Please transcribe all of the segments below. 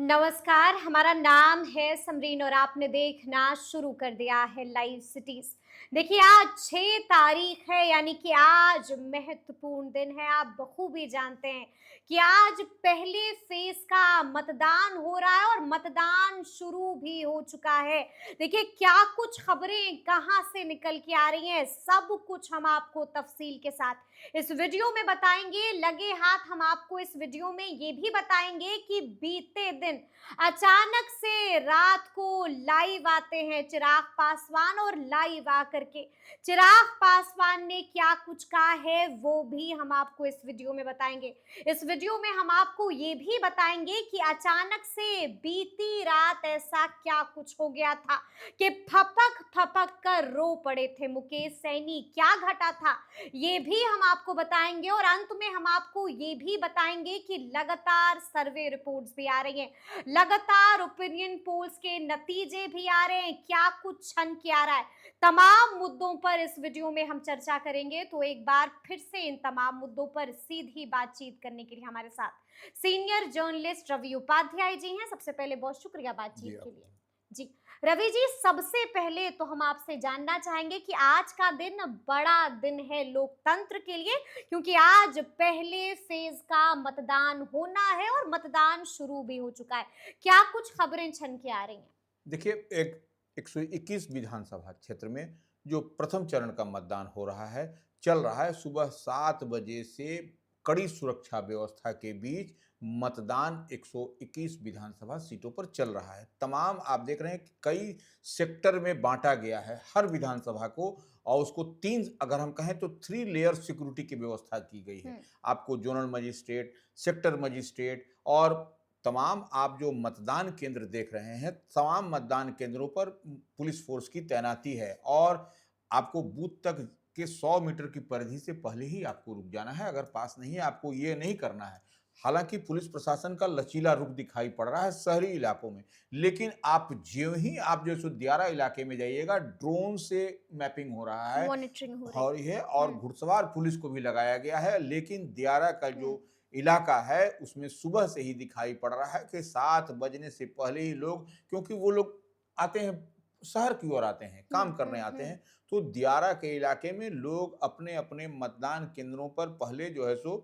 नमस्कार, हमारा नाम है समरीन और आपने देखना शुरू कर दिया है लाइव सिटीज। देखिए आज 6 तारीख है यानी कि आज महत्वपूर्ण दिन है। आप बखूबी जानते हैं कि आज पहले फेज का मतदान हो रहा है और मतदान शुरू भी हो चुका है। देखिए क्या कुछ खबरें कहां से निकल के आ रही हैं, सब कुछ हम आपको तफसील के साथ इस वीडियो में बताएंगे। लगे हाथ हम आपको इस वीडियो में ये भी बताएंगे कि बीते दिन अचानक से रात को लाइव आते हैं चिराग पासवान और लाइव आकर के चिराग पासवान ने क्या कुछ कहा है वो भी हम आपको इस वीडियो में बताएंगे। इस वीडियो में हम आपको ये भी बताएंगे कि अचानक से बीती रात ऐसा क्या कुछ हो गया था कि फपक फपक कर रो पड़े थे मुकेश सैनी। क्या घटा था ये भी हम आपको बताएंगे और अंत में हम आपको ये भी बताएंगे कि लगातार सर्वे रिपोर्ट्स भी आ रही हैं, लगातार ओपिनियन पोल्स के नतीजे भी आ रहे हैं। क्या कुछ छन के आ रहा है, तमाम मुद्दों पर इस वीडियो में हम चर्चा करेंगे। तो एक बार फिर से इन तमाम मुद्दों पर सीधी बातचीत करने के लिए हमारे साथ सीनियर जर्नलिस्ट रवि उपाध्याय जी हैं। सबसे पहले बहुत शुक्रिया बातचीत के लिए। जी रवि जी, सबसे पहले तो हम आपसे जानना चाहेंगे कि आज का दिन बड़ा दिन है लोकतंत्र के लिए, क्योंकि आज पहले फेज का मतदान होना है और मतदान शुरू भी हो चुका है। क्या कुछ खबरें छन के आ रही हैं? देखिए, एक 121 विधानसभा क्षेत्र में जो प्रथम चरण का मतदान हो रहा है, चल रहा है। सुबह 7 बजे से कड़ी सुरक्षा व्यवस्था के बीच मतदान 121 विधानसभा सीटों पर चल रहा है। तमाम आप देख रहे हैं कि कई सेक्टर में बांटा गया है हर विधानसभा को, और उसको 3 अगर हम कहें तो 3 लेयर सिक्योरिटी की व्यवस्था की गई है। आपको जोनल मजिस्ट्रेट, सेक्टर मजिस्ट्रेट और तमाम आप जो मतदान केंद्र देख रहे हैं, तमाम मतदान केंद्रों पर पुलिस फोर्स की तैनाती है और आपको बूथ तक के 100 मीटर की परिधि से पहले ही आपको रुक जाना है। अगर पास नहीं है, आपको ये नहीं करना है। हालांकि पुलिस प्रशासन का लचीला रुख दिखाई पड़ रहा है शहरी इलाकों में, लेकिन आप ज्यों ही आप जो सो दियारा इलाके में जाइएगा, ड्रोन से मैपिंग हो रहा है मॉनिटरिंग हो रही और ये और है। घुड़सवार पुलिस को भी लगाया गया है। लेकिन दियारा का हम्म जो इलाका है उसमें सुबह से ही दिखाई पड़ रहा है कि 7 बजने से पहले ही लोग, क्योंकि वो लोग आते हैं शहर की ओर, आते हैं काम करने आते हम्म। हैं, तो दियारा के इलाके में लोग अपने अपने मतदान केंद्रों पर पहले जो है सो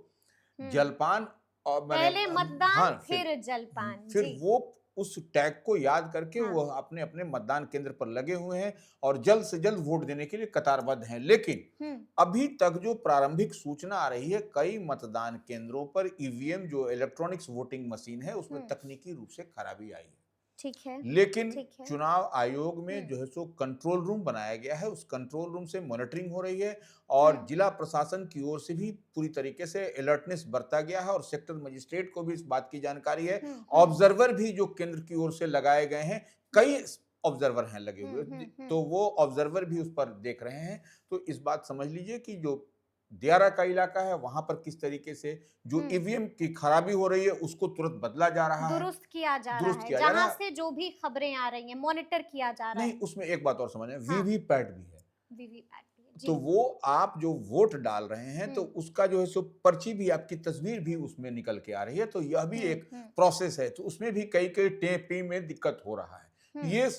हम्म। जलपान और मैंने पहले मतदान हाँ फिर जलपान। फिर जी। वो उस टैग को याद करके हाँ। वो अपने अपने मतदान केंद्र पर लगे हुए हैं और जल्द से जल्द वोट देने के लिए कतारबद्ध हैं। लेकिन हम्म अभी तक जो प्रारंभिक सूचना आ रही है, कई मतदान केंद्रों पर ईवीएम जो इलेक्ट्रॉनिक्स वोटिंग मशीन है उसमें हम्म। तकनीकी रूप से खराबी आई है। ठीक है। लेकिन ठीक है। चुनाव आयोग में हम्म जो है सो कंट्रोल रूम बनाया गया है, उस कंट्रोल रूम से मॉनिटरिंग हो रही है और हम्म जिला प्रशासन की ओर से भी पूरी तरीके से अलर्टनेस बरता गया है और सेक्टर मजिस्ट्रेट को भी इस बात की जानकारी है। हम्म। ऑब्जर्वर भी जो केंद्र की ओर से लगाए गए हैं, कई ऑब्जर्वर हैं लगे हुए, तो वो ऑब्जर्वर भी उस पर देख रहे हैं। तो इस बात समझ लीजिए कि जो दियारा का इलाका है वहां पर किस तरीके से जो हम्म। ईवीएम की खराबी हो रही है उसको तुरंत बदला जा रहा है, दुरुस्त किया जा रहा दुरुस्त है, किया जा रहा जहां है। से जो भी खबरें आ रही हैं मॉनिटर किया जा रहा नहीं, है। उसमें एक बात और समझें, हाँ। वीवीपैट भी है। वीवीपैट भी है। तो जी। वो आप जो वोट डाल रहे हैं तो हम्म उसका जो है सो पर्ची भी, आपकी तस्वीर भी उसमें निकल के आ रही है, तो यह भी एक हम्म। प्रोसेस है। तो उसमें भी कई कई टेपी में दिक्कत हो रहा है, हम्म ये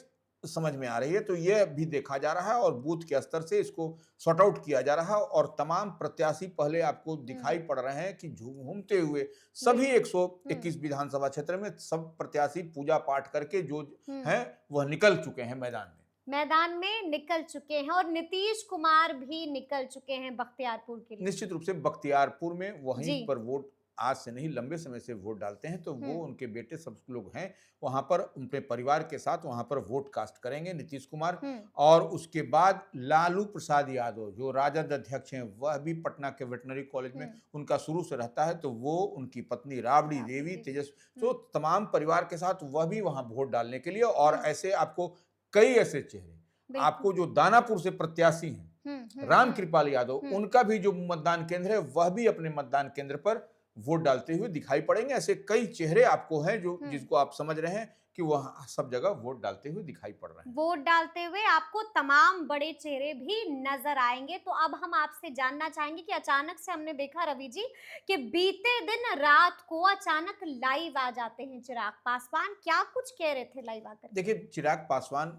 समझ में आ रही है। तो यह भी देखा जा रहा है और बूथ के स्तर से इसको सॉर्ट आउट किया जा रहा है और तमाम प्रत्याशी पहले आपको दिखाई पड़ रहे हैं कि घूमते हुए सभी बिल्कुल। 121 विधानसभा क्षेत्र में सब प्रत्याशी पूजा पाठ करके जो हम्म। हैं वह निकल चुके हैं मैदान में। मैदान में निकल चुके हैं और नीतीश कुमार भी निकल चुके हैं बख्तियारपुर के लिए। निश्चित रूप से बख्तियारपुर में वहीं जी। पर वोट आज से नहीं लंबे समय से वोट डालते हैं, तो वो हम्म उनके बेटे सब लोग हैं वहां पर, उनके परिवार के साथ वहां पर वोट कास्ट करेंगे नीतीश कुमार। हम्म और उसके बाद लालू प्रसाद यादव जो राजद अध्यक्ष हैं, वह भी पटना के वेटनरी कॉलेज में हम्म। उनका शुरू से रहता है, तो वो उनकी पत्नी राबड़ी देवी तेजस्वी, तो तमाम परिवार के साथ वह भी वहां वोट डालने के लिए। और ऐसे आपको कई ऐसे चेहरे, बिल्कुल। आपको जो दानापुर से प्रत्याशी हैं राम कृपाल यादव, हम्म। उनका भी जो मतदान केंद्र है वह भी अपने मतदान केंद्र पर वोट डालते हुए दिखाई पड़ेंगे। ऐसे कई चेहरे आपको हैं जो हम्म। जिसको आप समझ रहे हैं कि वह सब जगह वोट डालते हुए दिखाई पड़ रहे हैं। वोट डालते हुए आपको तमाम बड़े चेहरे भी नजर आएंगे। तो अब हम आपसे जानना चाहेंगे कि अचानक से हमने देखा रवि जी कि बीते दिन रात को अचानक लाइव आ जाते हैं चिराग पासवान, क्या कुछ कह रहे थे लाइव आकर? देखिए, चिराग पासवान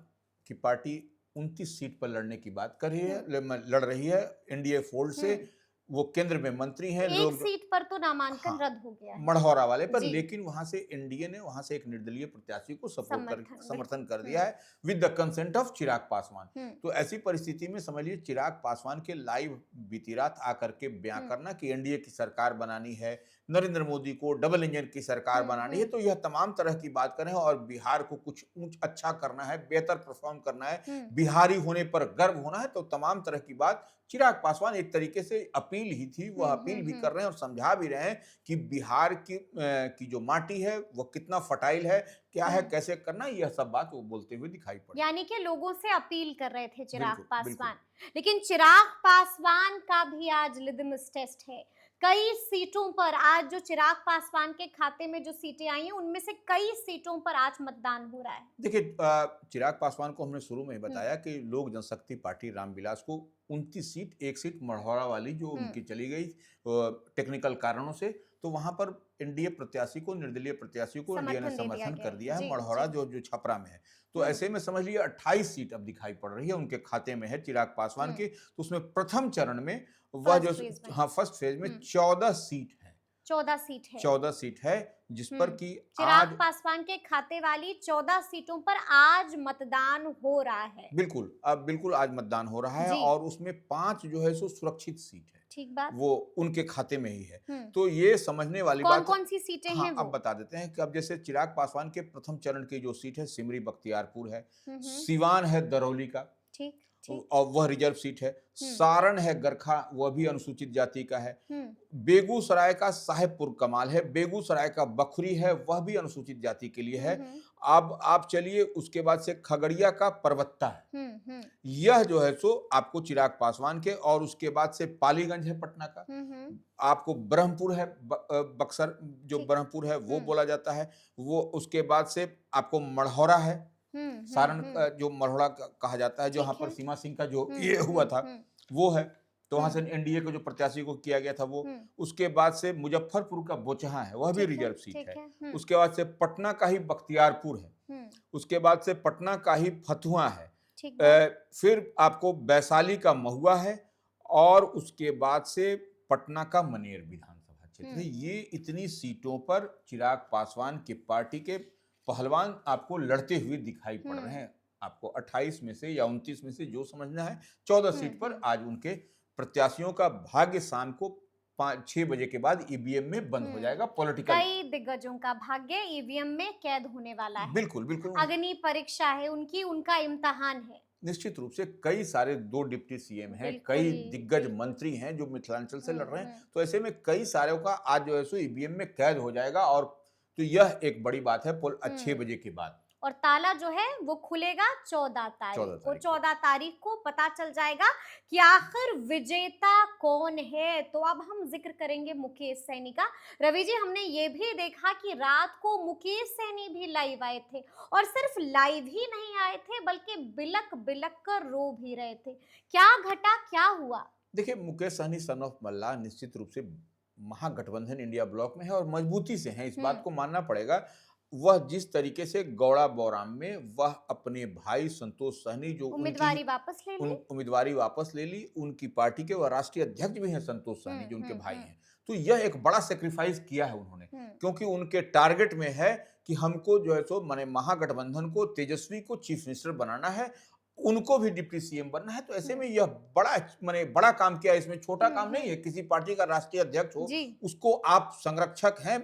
की पार्टी 29 सीट पर लड़ने की बात कर रही है, लड़ रही है एनडीए फोल्ड से। हम्म। वो केंद्र में मंत्री हैं, एक लोग सीट पर तो नामांकन हाँ, रद्द हो गया है। मढ़ौरा वाले पर, जी। लेकिन वहां से एनडीए ने वहां से एक निर्दलीय प्रत्याशी को समर्थन कर दिया हम्म। है with the consent of Chirag Paswan. हम्म। तो ऐसी परिस्थिति में समझिए, चिराग पासवान के लाइव बीती रात आकर के बयां हम्म। करना कि एनडीए की सरकार बनानी है, नरेंद्र मोदी को डबल इंजन की सरकार बनानी है, तो यह तमाम तरह की बात करें और बिहार को कुछ अच्छा करना है, बेहतर परफॉर्म करना है, बिहारी होने पर गर्व होना है, तो तमाम तरह की बात चिराग पासवान एक तरीके से अपील ही थी। वह अपील भी कर रहे हैं और समझा भी रहे हैं कि बिहार की जो माटी है वो कितना फर्टाइल है, क्या है, कैसे करना है, यह सब बात वो बोलते हुए दिखाई पड़ी। यानी कि लोगों से अपील कर रहे थे चिराग बिल्कुल, पासवान। लेकिन चिराग पासवान का भी आज लिटमस टेस्ट है। कई सीटों पर आज जो चिराग पासवान के खाते में जो सीटें आई हैं उनमें से कई सीटों पर आज मतदान हो रहा है। देखिए, चिराग पासवान को हमने शुरू में ही बताया कि लोक जनशक्ति पार्टी रामविलास को 29 सीट, एक सीट मढ़ौरा वाली जो उनकी चली गई टेक्निकल कारणों से, तो वहां पर एनडीए प्रत्याशी को, निर्दलीय प्रत्याशी को एनडीए ने समर्थन कर दिया है, मढ़ौरा जो जो छपरा में है। तो ऐसे में समझ लीजिए 28 सीट अब दिखाई पड़ रही है उनके खाते में है चिराग पासवान की। तो उसमें प्रथम चरण में वह जो फर्स्ट फेज में 14 सीट है, 14 सीट है जिस पर कि चिराग आज पासवान के खाते वाली 14 सीटों पर आज मतदान हो रहा है। बिल्कुल आज मतदान हो रहा है और उसमें 5 जो है सो सुरक्षित सीट है। ठीक बात। वो उनके खाते में ही है। तो ये समझने वाली बात कौन सी सीटें हैं वो? अब बता देते हैं कि अब जैसे चिराग पासवान के प्रथम चरण की जो सीट है सिमरी बख्तियारपुर है, सिवान है दरौली का, ठीक और वह रिजर्व सीट है। सारण है गरखा, वह भी अनुसूचित जाति का है। बेगूसराय का साहेबपुर कमाल है, बेगूसराय का बखरी है, वह भी अनुसूचित जाति के लिए है। अब आप चलिए उसके बाद से खगड़िया का परबत्ता है, यह जो है सो आपको चिराग पासवान के, और उसके बाद से पालीगंज है पटना का, आपको ब्रह्मपुर है, बक्सर जो ब्रह्मपुर है वो बोला जाता है वो, उसके बाद से आपको मढ़ौरा है, सारण जो मढ़ौरा कहा जाता है, जो यहाँ पर सीमा सिंह का जो ये हुआ था वो है, तो वहां से एनडीए को जो प्रत्याशी को किया गया था वो। उसके बाद से मुजफ्फरपुर का बोचहा है, वह भी रिजर्व सीट है। उसके बाद से पटना का ही बख्तियारपुर है, उसके बाद से पटना का ही फतुहा है, फिर आपको वैशाली का महुआ है, और उसके बाद से पटना का मनेर विधानसभा क्षेत्र है। ये इतनी सीटों पर चिराग पासवान की पार्टी के पहलवान आपको लड़ते हुए दिखाई पड़ रहे हैं। आपको 28 में से या 29 में से जो समझना है, 14 सीट पर आज उनके प्रत्याशियों का भाग्य शाम को 5-6 बजे के बाद ईवीएम में बंद हो जाएगा। पॉलिटिकल कई दिग्गजों का भाग्य ईवीएम में कैद होने वाला है। बिल्कुल अग्नि परीक्षा है उनकी, उनका इम्तिहान है। निश्चित रूप से कई सारे 2 डिप्टी सीएम हैं, कई दिग्गज मंत्री हैं जो मिथिलांचल से लड़ रहे हैं, तो ऐसे में कई सारों का आज जो है सो ईवीएम में कैद हो जाएगा। और तो यह एक बड़ी बात है 6 बजे के बाद, और ताला जो है वो खुलेगा 14 तारीख को। 14 तारीख को पता चल जाएगा कि आखिर विजेता कौन है। तो अब हम जिक्र करेंगे मुकेश सहनी का। रवि जी, हमने ये भी देखा कि रात को मुकेश सहनी भी लाइव आए थे, और सिर्फ लाइव ही नहीं आए थे बल्कि बिलक बिलक कर रो भी रहे थे। क्या घटा, क्या हुआ? देखिए, मुकेश सहनी सन ऑफ मल्ला निश्चित रूप से महागठबंधन इंडिया ब्लॉक में है और मजबूती से है, इस बात को मानना पड़ेगा। वह जिस तरीके से गौड़ा बौराम में वह अपने भाई संतोष सहनी जो उम्मीदवारी वापस ले ली, उनकी पार्टी के वह राष्ट्रीय अध्यक्ष भी हैं संतोष सहनी जो उनके भाई हैं, तो यह एक बड़ा सेक्रीफाइस किया है उन्होंने, क्योंकि उनके टारगेट में है कि हमको जो है सो माने महागठबंधन को, तेजस्वी को चीफ मिनिस्टर बनाना है, उनको भी डिप्टी सीएम बनना है। तो ऐसे में यह बड़ा काम किया, इसमें छोटा काम नहीं है। किसी पार्टी का राष्ट्रीय अध्यक्ष हो, उसको आप संरक्षक हैं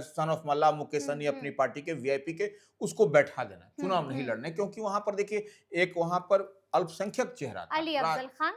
सन ऑफ मल्ला मुकेश सहनी अपनी पार्टी के वीआईपी के, उसको बैठा देना, चुनाव नहीं लड़ने, क्योंकि वहां पर देखिए एक वहां पर अल्पसंख्यक चेहरा था, अली अफजल खान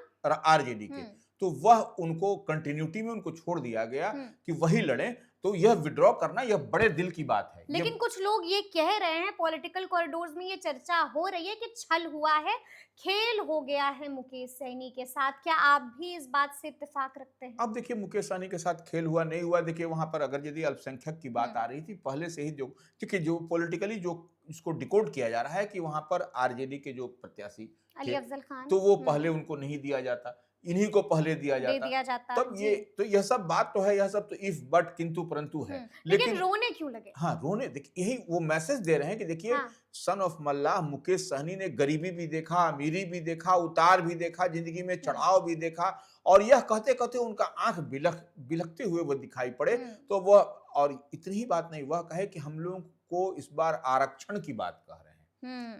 आरजेडी के, तो वह उनको कंटिन्यूटी में उनको छोड़ दिया गया कि वही लड़े। तो यह विड्रॉ करना यह बड़े दिल की बात है। लेकिन कुछ लोग ये कह रहे हैं, पॉलिटिकल कॉरिडोर्स में ये चर्चा हो रही है कि छल हुआ है, खेल हो गया है मुकेश सहनी के साथ। क्या आप भी इस बात से इत्तेफाक रखते हैं? अब देखिए, मुकेश सहनी के साथ खेल हुआ नहीं हुआ, देखिए वहां पर अगर यदि अल्पसंख्यक की बात आ रही थी पहले से ही, जो देखिए जो पॉलिटिकली जो इसको डिकोड किया जा रहा है कि वहां पर आरजेडी के जो प्रत्याशी अली अफजल खान, तो वो पहले उनको नहीं दिया जाता, इन्हीं को पहले दिया जाता। तब ये तो यह सब बात तो है, यह सब तो इफ बट किंतु परंतु है। लेकिन रोने क्यों लगे? हाँ, रोने, देखिए यही वो मैसेज दे रहे हैं कि देखिए सन ऑफ मल्लाह मुकेश सहनी ने गरीबी भी देखा, अमीरी भी देखा, उतार भी देखा, जिंदगी में चढ़ाव भी देखा, और यह कहते कहते उनका आंख बिलखते हुए वो दिखाई पड़े। तो वह, और इतनी ही बात नहीं, वह कहे कि हम लोगों को इस बार आरक्षण की बात कह रहे हैं,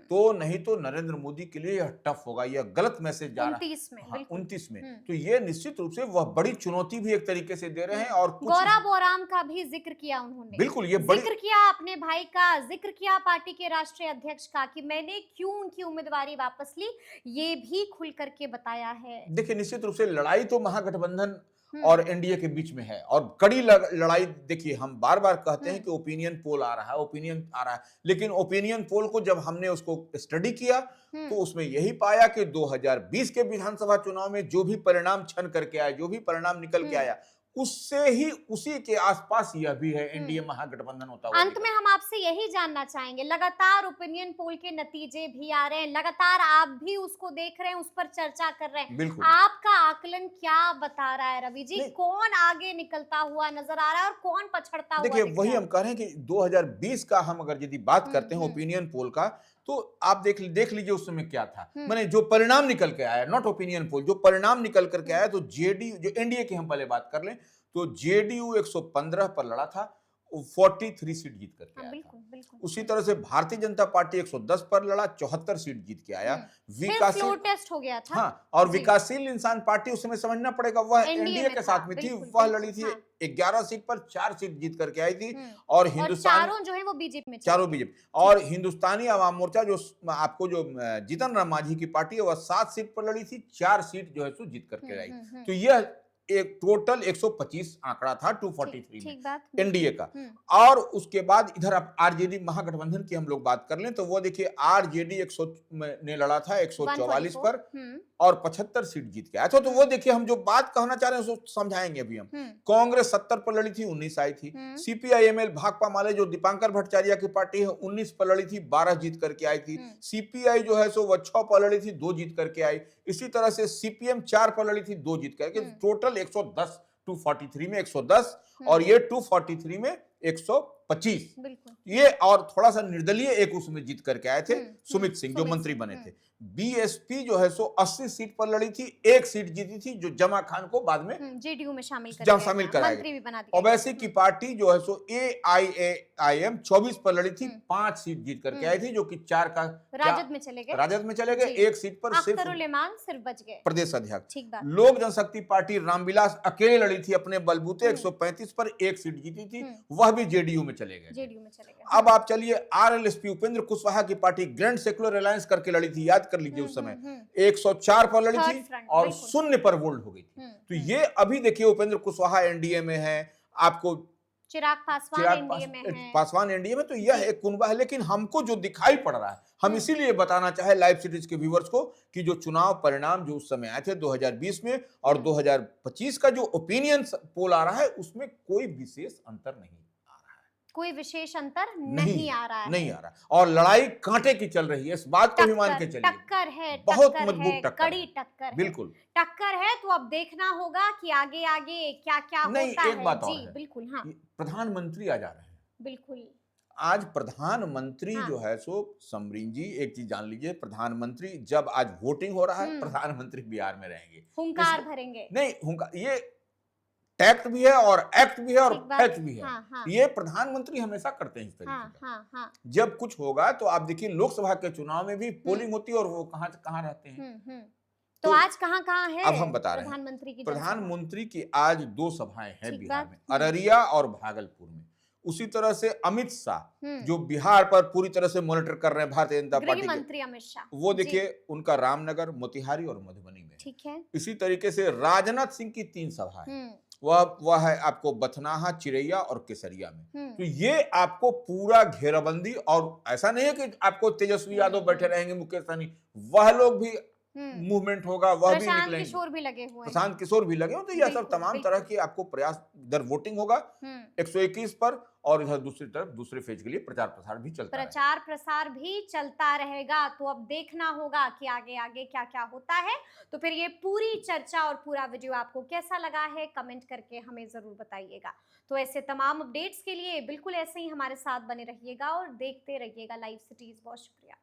तो नहीं तो नरेंद्र मोदी के लिए यह टफ होगा, यह गलत मैसेज जा रहा है 29 में। तो ये निश्चित रूप से वह बड़ी चुनौती भी एक तरीके से दे रहे हैं। और गौरा बोराम का भी जिक्र किया उन्होंने, बिल्कुल ये जिक्र किया, अपने भाई का जिक्र किया, पार्टी के राष्ट्रीय अध्यक्ष का, कि मैंने क्यों उनकी उम्मीदवारी वापस ली, ये भी खुल करके बताया है। देखिए निश्चित रूप से लड़ाई तो महागठबंधन और एनडीए के बीच में है, और कड़ी लड़ाई। देखिए हम बार बार कहते हैं कि ओपिनियन पोल आ रहा है, लेकिन ओपिनियन पोल को जब हमने उसको स्टडी किया तो उसमें यही पाया कि 2020 के विधानसभा चुनाव में जो भी परिणाम छन करके आया, जो भी परिणाम निकल के आया, उससे ही उसी के आसपास यह भी है, एनडीए महागठबंधन होता हुआ। अंत में हम आपसे यही जानना चाहेंगे, लगातार ओपिनियन पोल के नतीजे भी आ रहे हैं, लगातार आप भी उसको देख रहे हैं, उस पर चर्चा कर रहे हैं, आपका आकलन क्या बता रहा है रवि जी? कौन आगे निकलता हुआ नजर आ रहा है और कौन पछड़ता हुआ? देखिए वही हम कह रहे हैं कि 2020 का हम अगर यदि बात करते हैं ओपिनियन पोल का, तो आप देख लीजिए उस समय क्या था। मैंने जो परिणाम निकल के आया, नॉट ओपिनियन पोल, जो परिणाम निकल करके आया, तो जेडीयू, जो एनडीए की हम पहले बात कर लें, तो जेडीयू 115 पर लड़ा था, 43 सीट जीत करके आया था। उसी तरह से भारतीय जनता पार्टी 110 पर लड़ा, 74 सीट जीत के आया। विकासशील टेस्ट हो गया था। हाँ, और विकासशील इंसान पार्टी उस समय समझना पड़ेगा, वह एनडीए के साथ में थी, वह लड़ी थी 11 सीट पर, 4 सीट जीत करके आई थी। और हिंदुस्तान चारों जो है वो बीजेपी में, चारों बीजेपी। और हिंदुस्तानी आवाम मोर्चा, जो आपको जो जीतन राम मांझी की पार्टी है, वह 7 सीट पर लड़ी थी, 4 सीट जो है सो जीत करके आई। तो यह एक टोटल 125 आंकड़ा था 243 में एनडीए का। और उसके बाद इधर आप आरजेडी महागठबंधन की हम लोग बात कर लें, तो वो देखिए आरजेडी 100 ने लड़ा था 144 पर और 75 सीट जीत के आया था। तो वो देखिए हम जो बात कहना चाह रहे हैं उसको समझाएंगे अभी हम। कांग्रेस 70 पर लड़ी थी, 19 आई थी। सीपीआईएमएल भाकपा माले, जो दीपांकर भट्टाचार्य की पार्टी है, 19 पर लड़ी थी, 12 जीत करके आई थी। सीपीआई जो है सो वह 6 पर लड़ी थी, 2 जीत करके आई। इसी तरह से सीपीएम 4 पर लड़ी थी, 2 जीत करके, टोटल 110, 243 में 110 और ये 243 में 125। ये और थोड़ा सा निर्दलीय एक उसमें जीत करके आए थे, सुमित सिंह, जो मंत्री बने थे। बीएसपी जो है सो 80 सीट पर लड़ी थी, 1 सीट जीती थी, जो जमा खान को बाद में जेडीयू में शामिल कराया गया। ओवैसी की पार्टी जो है सो एआईएआईएम 24 पर लड़ी थी, 5 सीट जीत करके आई थी, जो कि 4 का राजद में चले गए। 1 सीट पर सिर्फ बच गए प्रदेश अध्यक्ष। लोक जनशक्ति पार्टी रामविलास अकेले लड़ी थी अपने बलबूते, 135 पर 1 सीट जीती थी, वह भी जेडीयू में चले गए। अब आप चलिए आरएलएसपी उपेंद्र कुशवाहा की पार्टी ग्रैंड सेक्युलर अलायंस करके लड़ी थी, याद कर लीजिए उस समय 104 पर लड़ी थी और 0 पर वोल्ड हो गई थी। तो ये अभी देखिए उपेंद्र कुशवाहा एनडीए में है, आपको चिराग पासवान एनडीए में, तो यह एक कुनबा है। लेकिन हमको जो दिखाई पड़ रहा है, हम इसीलिए बताना चाहे लाइव सिटीज के व्यूअर्स को कि जो चुनाव परिणाम जो उस समय आए थे 2020 में और 2025 का जो ओपिनियन पोल आ रहा है, उसमें कोई विशेष अंतर नहीं, कोई विशेष अंतर नहीं आ रहा। और लड़ाई कांटे की चल रही है, इस बात को भी मान के चलिए। टक्कर है, बहुत मजबूत टक्कर, कड़ी टक्कर, बिल्कुल टक्कर है। तो अब देखना होगा कि आगे आगे क्या क्या होता है। एक बात और है, बिल्कुल, हाँ, प्रधानमंत्री आ जा रहे हैं। बिल्कुल, आज प्रधानमंत्री जो है सो समरीन जी, एक चीज जान लीजिए, प्रधानमंत्री जब आज वोटिंग हो रहा है, प्रधानमंत्री बिहार में रहेंगे, हुंकार भरेंगे। नहीं, हुंकार, ये टैक्ट भी है और एक्ट भी है और फैक्ट भी है। ये प्रधानमंत्री हमेशा करते हैं इस तरीके का। जब कुछ होगा तो आप देखिए लोकसभा के चुनाव में भी पोलिंग होती है और वो कहाँ रहते हैं। तो आज कहाँ है, अब हम बता रहे हैं। प्रधानमंत्री की आज 2 सभाएं हैं बिहार में, अररिया और भागलपुर में। उसी तरह से अमित शाह, जो बिहार पर पूरी तरह से मॉनिटर कर रहे हैं भारतीय जनता पार्टी मंत्री अमित शाह, वो देखिए उनका रामनगर, मोतिहारी और मधुबनी में। ठीक है। इसी तरीके से राजनाथ सिंह की 3 सभा है। हम्म। वह है आपको बथनाहा, चिरैया और केसरिया में। तो हम्म। ये आपको पूरा घेराबंदी, और ऐसा नहीं है कि आपको तेजस्वी यादव बैठे रहेंगे, मुकेश सहनी, वह लोग भी हम्म। मूवमेंट होगा, वह भी प्रशांत निकलेंगे, किशोर भी लगे हुए हैं। प्रशांत किशोर भी लगे हो। तो यह सब बिल्कुल तमाम तरह बिल्कुल। की आपको प्रयास, इधर वोटिंग होगा हम्म। 121 पर, और इधर दूसरी तरफ दूसरे फेज के लिए प्रचार प्रसार भी चलता रहेगा। प्रचार प्रसार भी चलता रहेगा, तो अब देखना होगा कि आगे आगे क्या क्या होता है। तो फिर ये पूरी चर्चा और पूरा वीडियो आपको कैसा लगा है, कमेंट करके हमें जरूर बताइएगा। तो ऐसे तमाम अपडेट्स के लिए बिल्कुल ऐसे ही हमारे साथ बने रहिएगा और देखते रहिएगा लाइव सिटीज। बहुत शुक्रिया।